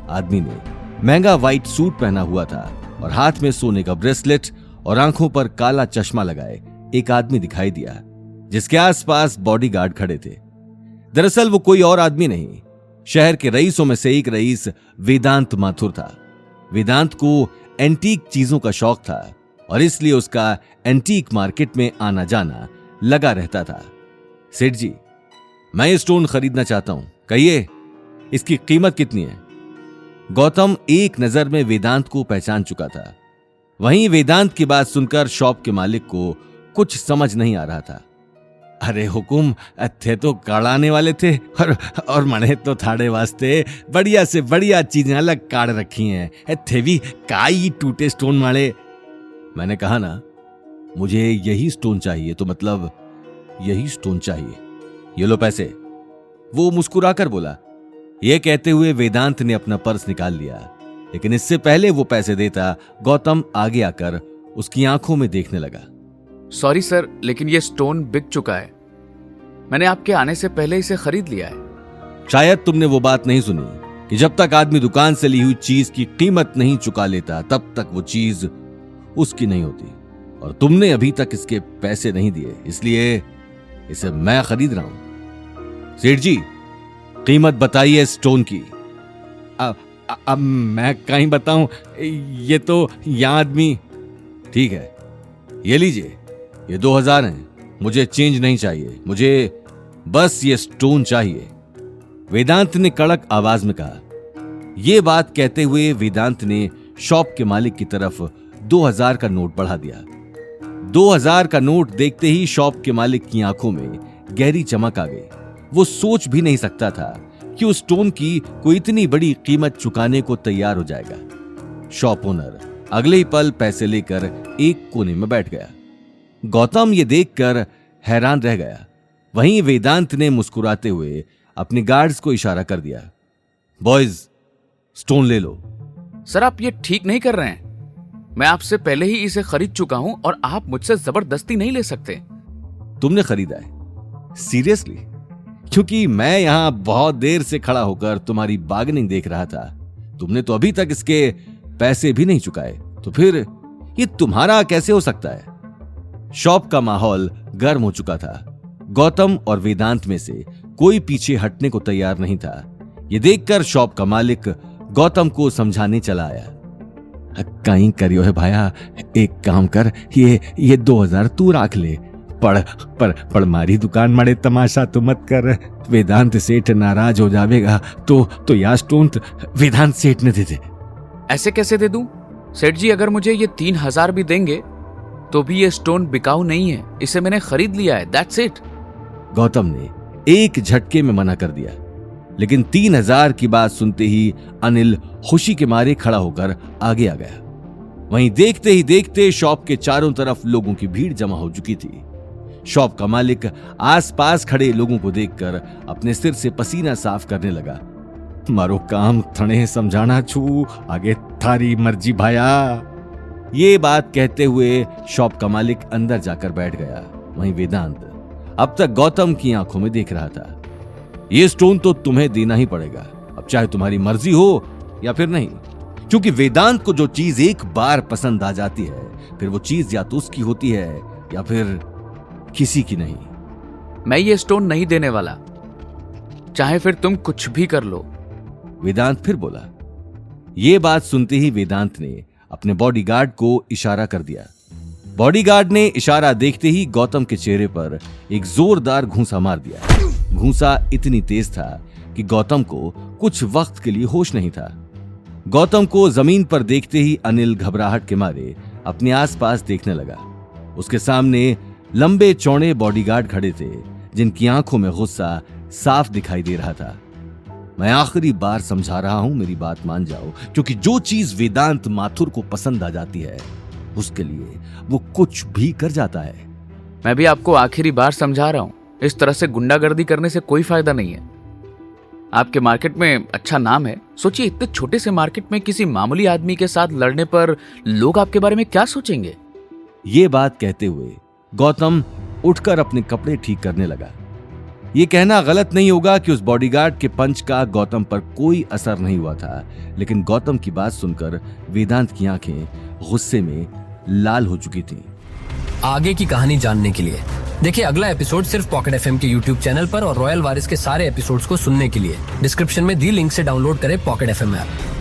आदमी ने महंगा व्हाइट सूट पहना हुआ था और हाथ में सोने का ब्रेसलेट और आंखों पर काला चश्मा लगाए एक आदमी दिखाई दिया, जिसके आसपास बॉडीगार्ड खड़े थे। दरअसल वो कोई और आदमी नहीं, शहर के रईसों में से एक रईस वेदांत माथुर था। वेदांत को एंटीक चीजों का शौक था और इसलिए उसका एंटीक मार्केट में आना जाना लगा रहता था। सेठ जी, मैं ये स्टोन खरीदना चाहता हूं, कहिए इसकी कीमत कितनी है? गौतम एक नजर में वेदांत को पहचान चुका था। वहीं वेदांत की बात सुनकर शॉप के मालिक को कुछ समझ नहीं आ रहा था। अरे हुकुम, थे तो काढ़ाने वाले थे और मने तो थाड़े वास्ते बढ़िया से बढ़िया चीजें अलग काढ़ रखी हैं। थे भी काई टूटे स्टोन मारे। मैंने कहा ना, मुझे यही स्टोन चाहिए, तो मतलब यही स्टोन चाहिए। ये लो पैसे। वो मुस्कुराकर बोला। यह कहते हुए वेदांत ने अपना पर्स निकाल लिया, लेकिन इससे पहले वो पैसे देता, गौतम आगे आकर उसकी आंखों में देखने लगा। सॉरी सर, लेकिन ये स्टोन बिक चुका है। मैंने आपके आने से पहले इसे खरीद लिया है। शायद तुमने वो बात नहीं सुनी कि जब तक आदमी दुकान से ली हुई चीज की कीमत नहीं चुका लेता, तब तक वो चीज उसकी नहीं होती। और तुमने अभी तक इसके पैसे नहीं दिए, इसलिए इसे मैं खरीद रहा हूं। सेठ जी, कीमत बताइए स्टोन की। अब मैं कहीं बताऊं, ये तो यहां आदमी। ठीक है, ये लीजिए, ये 2000 हैं। मुझे चेंज नहीं चाहिए, मुझे बस ये स्टोन चाहिए, वेदांत ने कड़क आवाज में कहा। यह बात कहते हुए वेदांत ने शॉप के मालिक की तरफ 2000 का नोट बढ़ा दिया। 2000 का नोट देखते ही शॉप के मालिक की आंखों में गहरी चमक आ गई। वो सोच भी नहीं सकता था कि उस स्टोन की कोई इतनी बड़ी कीमत चुकाने को तैयार हो जाएगा। शॉप ओनर अगले ही पल पैसे लेकर एक कोने में बैठ गया। गौतम ये देखकर हैरान रह गया। वहीं वेदांत ने मुस्कुराते हुए अपने गार्ड्स को इशारा कर दिया। बॉयज, स्टोन ले लो। सर, आप ये ठीक नहीं कर रहे हैं। मैं आपसे पहले ही इसे खरीद चुका हूं और आप मुझसे जबरदस्ती नहीं ले सकते। तुमने खरीदा है? सीरियसली? क्योंकि मैं यहां बहुत देर से खड़ा होकर तुम्हारी बार्गेनिंग देख रहा था। तुमने तो अभी तक इसके पैसे भी नहीं चुकाए, तो फिर ये तुम्हारा कैसे हो सकता है? शॉप का माहौल गर्म हो चुका था। गौतम और वेदांत में से कोई पीछे हटने को तैयार नहीं था। यह देखकर शॉप का मालिक गौतम को समझाने चला आया। कहीं करियो है भाया, एक काम कर, ये 2000 तू राख ले। पर मारी दुकान मारे तमाशा तो मत कर। वेदांत सेठ नाराज हो जाएगा तो या स्टोन वेदांत सेठ ने दे दे। ऐसे कैसे दे दूं? सेठ जी, अगर मुझे ये 3000 भी देंगे तो भी ये स्टोन बिकाऊ नहीं है। इसे मैंने खरीद लिया है, दैट्स इट। गौतम ने एक झटके में मना कर दिया, लेकिन 3000 की बात सुनते ही अनिल खुशी के मारे खड़ा होकर आगे आ गया। वहीं देखते ही देखते शॉप के चारों तरफ लोगों की भीड़ जमा हो चुकी थी। शॉप का मालिक आसपास खड़े लोगों को देखकर अपने सिर से पसीना साफ करने लगा। मारो काम थणे समझाना छू, आगे थारी मर्जी भाया। ये बात कहते हुए शॉप का मालिक अंदर जाकर बैठ गया। वहीं वेदांत अब तक गौतम की आंखों में देख रहा था। ये स्टोन तो तुम्हें देना ही पड़ेगा, अब चाहे तुम्हारी मर्जी हो या फिर नहीं, क्योंकि वेदांत को जो चीज एक बार पसंद आ जाती है, फिर वो चीज या तो उसकी होती है या फिर किसी की नहीं। मैं ये स्टोन नहीं देने वाला, चाहे फिर तुम कुछ भी कर लो, वेदांत फिर बोला। यह बात सुनते ही वेदांत ने अपने बॉडीगार्ड को इशारा कर दिया। बॉडीगार्ड ने इशारा देखते ही गौतम के चेहरे पर एक जोरदार घूंसा मार दिया। घूंसा इतनी तेज था कि गौतम को कुछ वक्त के लिए होश नहीं था। गौतम को जमीन पर देखते ही अनिल घबराहट के मारे अपने आसपास देखने लगा। उसके सामने लंबे चौड़े बॉडीगार्ड खड़े थे, जिनकी आंखों में गुस्सा साफ दिखाई दे रहा था। मैं आखिरी बार समझा रहा हूं, मेरी बात मान जाओ, क्योंकि जो चीज वेदांत माथुर को पसंद आ जाती है, उसके लिए वो कुछ भी कर जाता है। मैं भी आपको आखिरी बार समझा रहा हूं, इस तरह से गुंडागर्दी करने से कोई फायदा नहीं है। आपके मार्केट में अच्छा नाम है। सोचिए, इतने छोटे से मार्केट में किसी मामूली आदमी के साथ लड़ने पर लोग आपके बारे में क्या सोचेंगे? ये बात कहते हुए गौतम उठकर अपने कपड़े ठीक करने लगा। ये कहना गलत नहीं होगा कि उस बॉडीगार्ड के पंच का गौतम पर कोई असर नहीं हुआ था, लेकिन गौतम की बात सुनकर वेदांत की आंखें गुस्से में लाल हो चुकी थीं। आगे की कहानी जानने के लिए देखिए अगला एपिसोड सिर्फ पॉकेट एफएम के यूट्यूब चैनल पर और रॉयल वारिस के सारे एपिसोड्स को सुनने के लिए डिस्क्रिप्शन में दी लिंक से डाउनलोड करें पॉकेट एफएम ऐप।